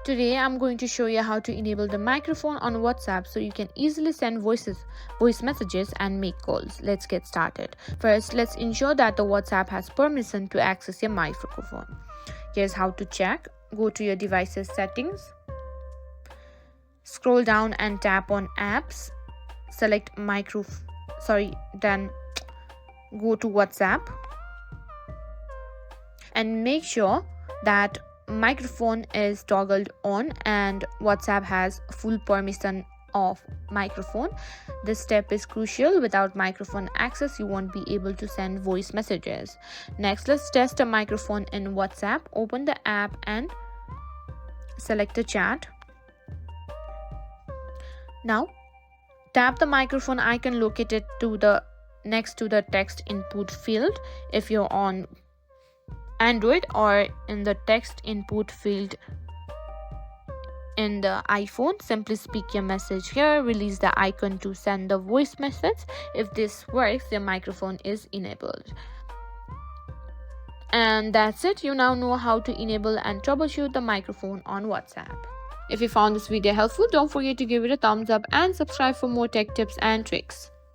Today I'm going to show you how to enable the microphone on WhatsApp so you can easily send voice messages and make calls. Let's get started. First, let's ensure that the WhatsApp has permission to access your microphone. Here's how to check. Go to your device's settings. Scroll down and tap on apps. Select then go to WhatsApp and make sure that microphone is toggled on and WhatsApp has full permission of microphone. This step is crucial. Without microphone access, you won't be able to send voice messages. Next, let's test a microphone in WhatsApp. Open the app and select the chat. Now, tap the microphone icon located next to the text input field if you're on Android, or in the text input field in the iPhone. Simply speak your message here. Release the icon to send the voice message. If this works, your microphone is enabled. And that's it. You now know how to enable and troubleshoot the microphone on WhatsApp. If you found this video helpful, don't forget to give it a thumbs up and subscribe for more tech tips and tricks.